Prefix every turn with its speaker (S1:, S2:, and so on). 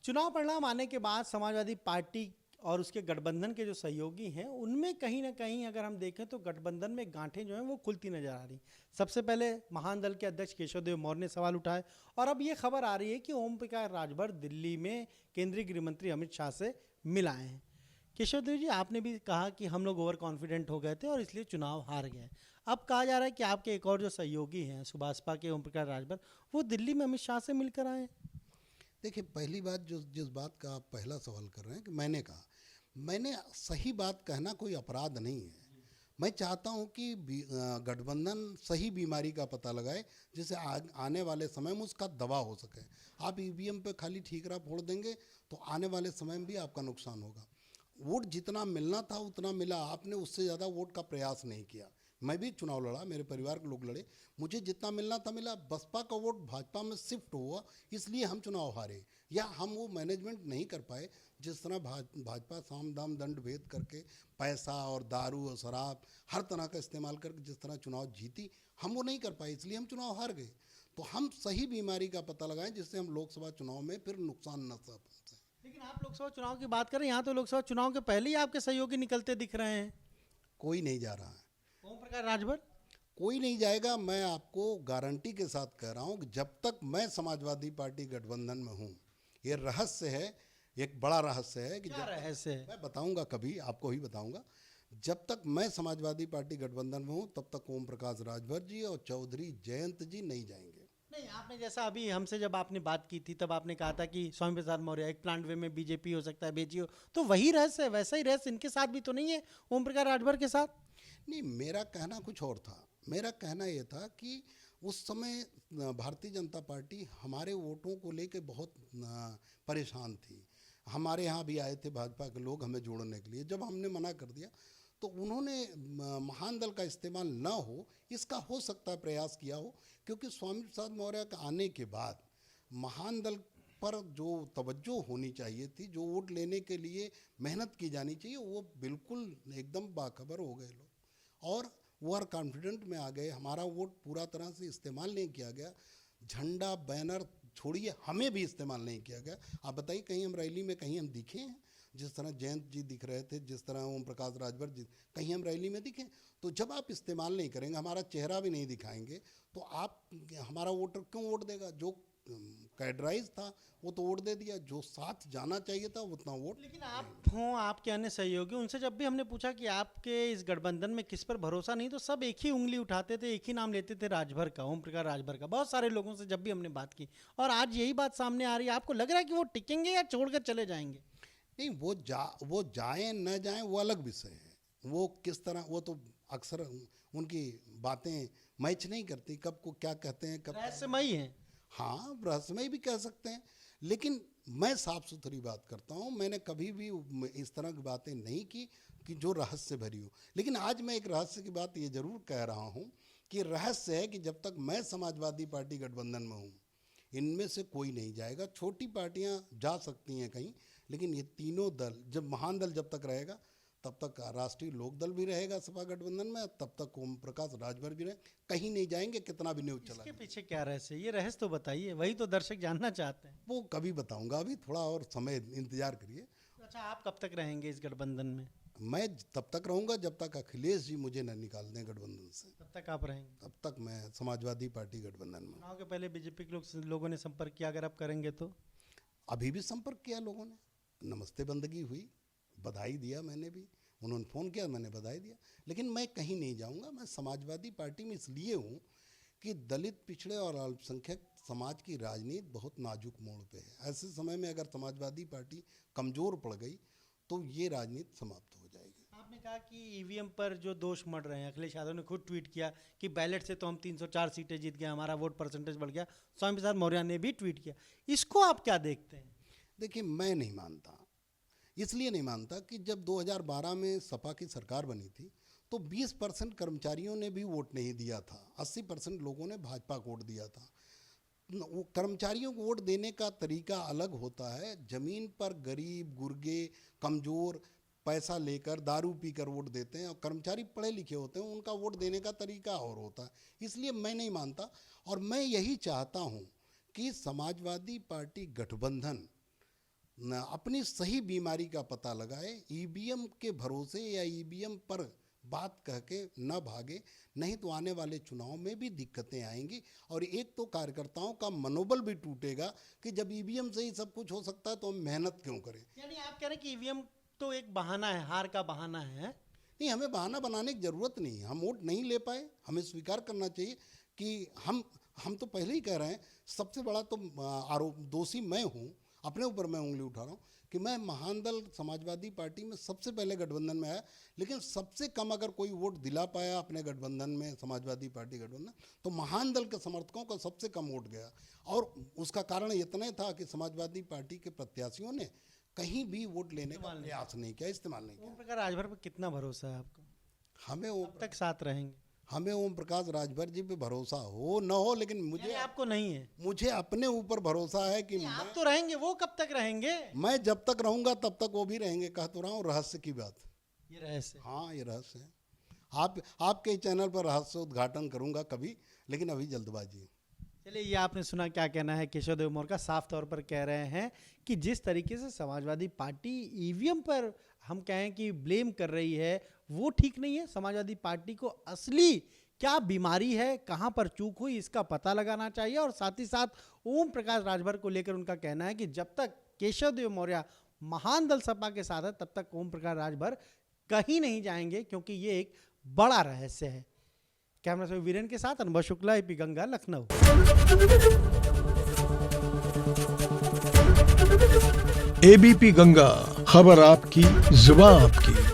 S1: चुनाव परिणाम आने के बाद समाजवादी पार्टी और उसके गठबंधन के जो सहयोगी हैं उनमें कहीं ना कहीं अगर हम देखें तो गठबंधन में गांठें जो हैं वो खुलती नजर आ रही। सबसे पहले महान दल के अध्यक्ष केशव देव मौर्य ने सवाल उठाए और अब ये खबर आ रही है कि ओम प्रकाश राजभर दिल्ली में केंद्रीय गृह मंत्री अमित शाह से मिल आए हैं। केशव देव जी, आपने भी कहा कि हम लोग ओवर कॉन्फिडेंट हो गए थे और इसलिए चुनाव हार गए। अब कहा जा रहा है कि आपके एक और जो सहयोगी हैं सुभाषपा के ओम प्रकाश राजभर, वो दिल्ली में अमित शाह से मिलकर आए हैं।
S2: देखिए, पहली बात जो जिस बात का आप पहला सवाल कर रहे हैं कि मैंने कहा, मैंने सही बात कहना कोई अपराध नहीं है। मैं चाहता हूं कि गठबंधन सही बीमारी का पता लगाए जिससे आने वाले समय में उसका दवा हो सके। आप ईवीएम पे खाली ठीकरा फोड़ देंगे तो आने वाले समय में भी आपका नुकसान होगा। वोट जितना मिलना था उतना मिला, आपने उससे ज़्यादा वोट का प्रयास नहीं किया। मैं भी चुनाव लड़ा, मेरे परिवार के लोग लड़े, मुझे जितना मिलना था मिला। बसपा का वोट भाजपा में शिफ्ट हुआ, इसलिए हम चुनाव हारे, या हम वो मैनेजमेंट नहीं कर पाए जिस तरह भाजपा साम दाम दंड भेद करके पैसा और दारू और शराब हर तरह का इस्तेमाल करके जिस तरह चुनाव जीती, हम वो नहीं कर पाए, इसलिए हम चुनाव हार गए। तो हम सही बीमारी का पता लगाएं जिससे हम लोकसभा चुनाव में फिर नुकसान न पहुंचे।
S1: लेकिन आप लोकसभा चुनाव की बात करें, यहाँ तो लोकसभा चुनाव के पहले ही आपके सहयोगी निकलते दिख रहे हैं।
S2: कोई नहीं जा रहा है,
S1: ओम प्रकाश राजभर
S2: कोई नहीं जाएगा। मैं आपको गारंटी के साथ कह रहा हूं कि जब तक मैं समाजवादी पार्टी गठबंधन में हूं, ये रहस्य है, एक बड़ा रहस्य है कि
S1: क्या रहस्य है?
S2: मैं बताऊंगा, कभी आपको ही बताऊंगा। जब तक मैं समाजवादी पार्टी गठबंधन में हूं तब तक ओम प्रकाश राजभर जी और चौधरी जयंत जी नहीं जाएंगे।
S1: नहीं, आपने जैसा अभी हमसे जब आपने बात की थी तब आपने कहा था कि स्वामी प्रसाद मौर्य एक प्लांट वे में बीजेपी हो सकता है भेजी हो, तो वही रहस्य है, वैसा ही रहस्य इनके साथ भी तो नहीं है ओम प्रकाश राजभर के साथ?
S2: नहीं, मेरा कहना कुछ और था। मेरा कहना ये था कि उस समय भारतीय जनता पार्टी हमारे वोटों को लेके बहुत परेशान थी। हमारे यहाँ भी आए थे भाजपा के लोग हमें जोड़ने के लिए। जब हमने मना कर दिया तो उन्होंने महान दल का इस्तेमाल ना हो इसका हो सकता है प्रयास किया हो, क्योंकि स्वामी प्रसाद मौर्य के आने के बाद महान दल पर जो तवज्जो होनी चाहिए थी, जो वोट लेने के लिए मेहनत की जानी चाहिए, वो बिल्कुल एकदम बाखबर हो गए लोग और ओवर कॉन्फिडेंट में आ गए। हमारा वोट पूरा तरह से इस्तेमाल नहीं किया गया। झंडा बैनर छोड़िए, हमें भी इस्तेमाल नहीं किया गया। आप बताइए, कहीं हम रैली में कहीं हम दिखे हैं? जिस तरह जयंत जी दिख रहे थे, जिस तरह ओम प्रकाश राजभर जी, कहीं हम रैली में दिखे? तो जब आप इस्तेमाल नहीं करेंगे, हमारा चेहरा भी नहीं दिखाएंगे, तो आप हमारा वोटर क्यों वोट देगा? जो कैडराइज था वो तो वोट दे दिया, जो साथ जाना चाहिए था उतना वोट।
S1: लेकिन आप हों, आपके अन्य सहयोगी, उनसे जब भी हमने पूछा कि आपके इस गठबंधन में किस पर भरोसा नहीं, तो सब एक ही उंगली उठाते थे, एक ही नाम लेते थे, राजभर का, ओम प्रकाश राजभर का। बहुत सारे लोगों से जब भी हमने बात की और आज यही बात सामने आ रही है, आपको लग रहा है कि वो टिकेंगे या छोड़कर चले जाएंगे?
S2: नहीं, वो जाएं न जाएं वो अलग विषय है। वो किस तरह, वो तो अक्सर उनकी बातें मैच नहीं करती, कब को क्या कहते हैं, कब
S1: रहस्यमयी है।
S2: हाँ, रहस्यमय भी कह सकते हैं, लेकिन मैं साफ सुथरी बात करता हूँ। मैंने कभी भी इस तरह की बातें नहीं की कि जो रहस्य भरी हो। लेकिन आज मैं एक रहस्य की बात ये जरूर कह रहा हूँ कि रहस्य है कि जब तक मैं समाजवादी पार्टी गठबंधन में हूँ, इनमें से कोई नहीं जाएगा। छोटी पार्टियां जा सकती हैं कहीं, लेकिन ये तीनों दल, जब महान दल जब तक रहेगा तब तक राष्ट्रीय लोक दल भी रहेगा सपा गठबंधन में, तब तक ओम प्रकाश राजभर भी रहे, कहीं नहीं जाएंगे कितना भी न्यूज चला।
S1: इसके पीछे क्या रहस्य है? ये रहस्य तो बताइए, वही तो दर्शक जानना चाहते हैं।
S2: वो कभी बताऊंगा, अभी थोड़ा और समय इंतजार करिए।
S1: अच्छा, आप कब तक रहेंगे इस गठबंधन में?
S2: मैं तब तक रहूंगा जब तक अखिलेश जी मुझे न निकाल दें गठबंधन से,
S1: तब तक आप रहेंगे?
S2: तब तक मैं समाजवादी पार्टी गठबंधन में।
S1: चुनाव के पहले बीजेपी के लोगों ने संपर्क किया, अगर आप करेंगे तो?
S2: अभी भी संपर्क किया लोगों ने, नमस्ते बंदगी हुई, बधाई दिया मैंने भी, उन्होंने फ़ोन किया, मैंने बधाई दिया। लेकिन मैं कहीं नहीं जाऊंगा। मैं समाजवादी पार्टी में इसलिए हूँ कि दलित, पिछड़े और अल्पसंख्यक समाज की राजनीति बहुत नाजुक मोड़ पे है। ऐसे समय में अगर समाजवादी पार्टी कमज़ोर पड़ गई तो ये राजनीति समाप्त हो जाएगी।
S1: आपने कहा कि ईवीएम पर जो दोष मढ़ रहे हैं, अखिलेश यादव ने खुद ट्वीट किया कि बैलेट से तो हम 304 सीटें जीत गए, हमारा वोट परसेंटेज बढ़ गया। स्वामी प्रसाद मौर्य ने भी ट्वीट किया, इसको आप क्या देखते हैं?
S2: देखिए, मैं नहीं मानता। इसलिए नहीं मानता कि जब 2012 में सपा की सरकार बनी थी तो 20% कर्मचारियों ने भी वोट नहीं दिया था, 80% लोगों ने भाजपा को वोट दिया था। वो कर्मचारियों को वोट देने का तरीका अलग होता है। जमीन पर गरीब, गुर्गे, कमज़ोर पैसा लेकर दारू पीकर वोट देते हैं, और कर्मचारी पढ़े लिखे होते हैं, उनका वोट देने का तरीका और होता है। इसलिए मैं नहीं मानता, और मैं यही चाहता हूँ कि समाजवादी पार्टी गठबंधन अपनी सही बीमारी का पता लगाए, ईवीएम के भरोसे या ईवीएम पर बात कह के न भागे, नहीं तो आने वाले चुनाव में भी दिक्कतें आएंगी। और एक तो कार्यकर्ताओं का मनोबल भी टूटेगा कि जब ईवीएम से ही सब कुछ हो सकता है तो हम मेहनत क्यों करें।
S1: यानी आप कह रहे हैं कि ईवीएम तो एक बहाना है, हार का बहाना है।
S2: नहीं, हमें बहाना बनाने की ज़रूरत नहीं है। हम वोट नहीं ले पाए, हमें स्वीकार करना चाहिए कि हम तो पहले ही कह रहे हैं, सबसे बड़ा तो आरोप दोषी मैं हूँ, अपने ऊपर मैं उंगली उठा रहा हूँ कि मैं महान दल समाजवादी पार्टी में सबसे पहले गठबंधन में आया, लेकिन सबसे कम अगर कोई वोट दिला पाया अपने गठबंधन में, समाजवादी पार्टी गठबंधन, तो महान दल के समर्थकों का सबसे कम वोट गया। और उसका कारण इतना ही था कि समाजवादी पार्टी के प्रत्याशियों ने कहीं भी वोट लेने का प्रयास नहीं किया, इस्तेमाल नहीं किया।
S1: ओम प्रकाश राजभर पर कितना भरोसा है आपको?
S2: हमें
S1: अब तक साथ रहेंगे?
S2: हमें ओम प्रकाश राजभर जी पे भरोसा हो न हो, लेकिन
S1: यानी आपको नहीं है?
S2: मुझे अपने ऊपर भरोसा है कि
S1: आप तो रहेंगे, वो कब तक रहेंगे?
S2: मैं जब तक रहूंगा तब तक वो भी रहेंगे। कह तो रहा हूँ, रहस्य की बात।
S1: ये रहस्य?
S2: हाँ, ये रहस्य है। आपके चैनल पर रहस्य उद्घाटन करूंगा कभी, लेकिन अभी जल्दबाजी है।
S1: चलिए, ये आपने सुना क्या कहना है केशव देव मौर्य का। साफ तौर पर कह रहे हैं कि जिस तरीके से समाजवादी पार्टी ईवीएम पर हम कहें कि ब्लेम कर रही है, वो ठीक नहीं है। समाजवादी पार्टी को असली क्या बीमारी है, कहाँ पर चूक हुई, इसका पता लगाना चाहिए। और साथ ही साथ ओम प्रकाश राजभर को लेकर उनका कहना है कि जब तक केशव देव मौर्य महान दल सपा के साथ है, तब तक ओम प्रकाश राजभर कहीं नहीं जाएंगे, क्योंकि ये एक बड़ा रहस्य है। कैमरा से वीरेन के साथ अनुभव शुक्ला, एपी गंगा, लखनऊ।
S3: एबीपी गंगा, खबर आपकी, जुबान आपकी।